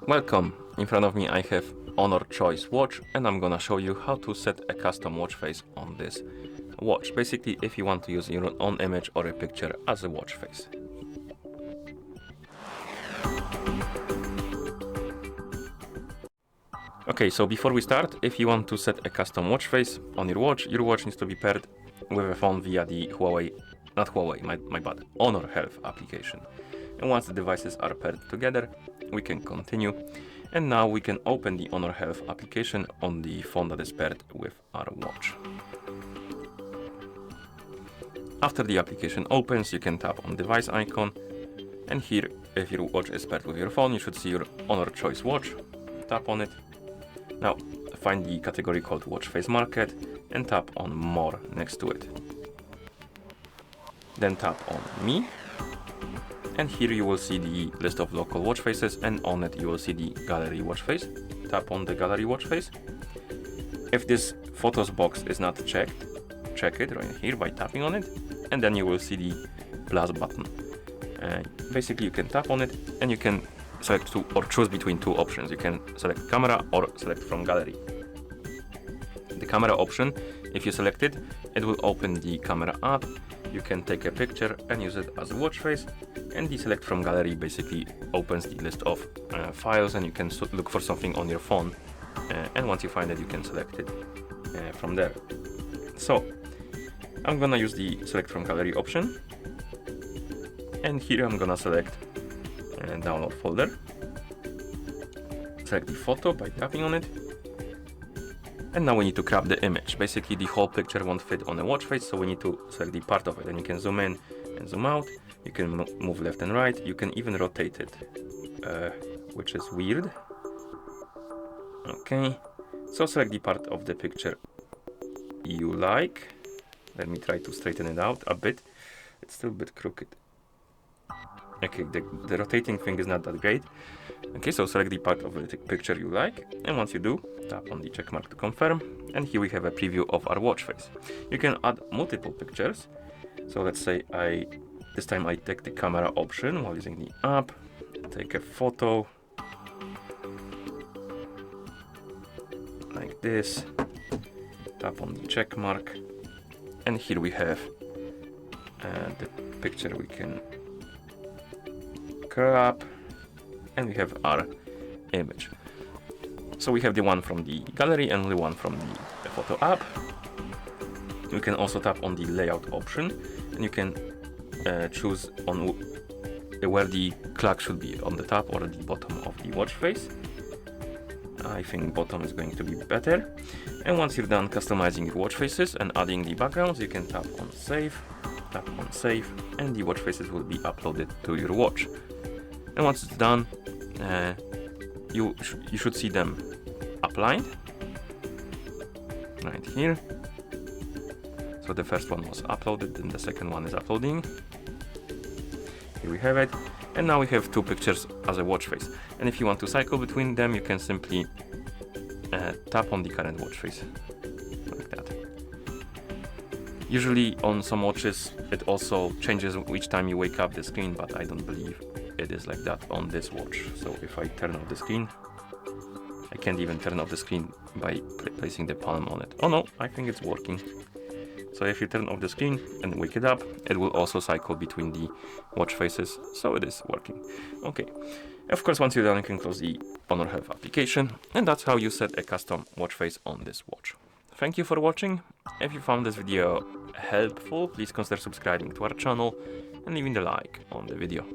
Welcome! In front of me I have Honor Choice watch and I'm gonna show you how to set a custom watch face on this watch. Basically, if you want to use your own image or a picture as a watch face. Okay, so before we start, if you want to set a custom watch face on your watch needs to be paired with a phone via the my bad, Honor Health application. And once the devices are paired together, we can continue. And now we can open the Honor Health application on the phone that is paired with our watch. After the application opens, you can tap on device icon. And here, if your watch is paired with your phone, you should see your Honor Choice watch. Tap on it. Now, find the category called Watch Face Market and tap on More next to it. Then tap on Me. And here you will see the list of local watch faces, and on it you will see the gallery watch face. Tap on the gallery watch face. If this photos box is not checked, check it right here by tapping on it, and then you will see the plus button. Basically you can tap on it and you can select two or choose between two options. You can select camera or select from gallery. The camera option, if you select it, it will open the camera app. You can take a picture and use it as a watch face, and the select from gallery basically opens the list of files, and you can look for something on your phone, and once you find it you can select it from there. So I'm gonna use the select from gallery option, and here I'm gonna select download folder, select the photo by tapping on it. And now we need to crop the image. Basically the whole picture won't fit on a watch face, so we need to select the part of it, and you can zoom in and zoom out. You can move left and right. You can even rotate it, which is weird. Okay, so select the part of the picture you like. Let me try to straighten it out a bit. It's still a bit crooked. Okay, the rotating thing is not that great. Okay, so select the part of the picture you like, and once you do, tap on the check mark to confirm, and here we have a preview of our watch face. You can add multiple pictures. So let's say this time I take the camera option while using the app, take a photo like this, tap on the check mark, and here we have the picture we can crop, and we have our image. So we have the one from the gallery and the one from the photo app. You can also tap on the layout option, and you can choose on where the clock should be, on the top or the bottom of the watch face. I think bottom is going to be better. And once you're done customizing your watch faces and adding the backgrounds, you can tap on save, and the watch faces will be uploaded to your watch. And once it's done, you should see them applied right here. So the first one was uploaded, then the second one is uploading. Here we have it, and now we have two pictures as a watch face. And if you want to cycle between them, you can simply tap on the current watch face like that. Usually on some watches it also changes each time you wake up the screen, but I don't believe it is like that on this watch. So if I turn off the screen, I can't even turn off the screen by placing the palm on it. Oh no, I think it's working. So if you turn off the screen and wake it up, it will also cycle between the watch faces, so it is working. Okay, of course once you're done you can close the Honor Health application, and that's how you set a custom watch face on this watch. Thank you for watching. If you found this video helpful, please consider subscribing to our channel and leaving the like on the video.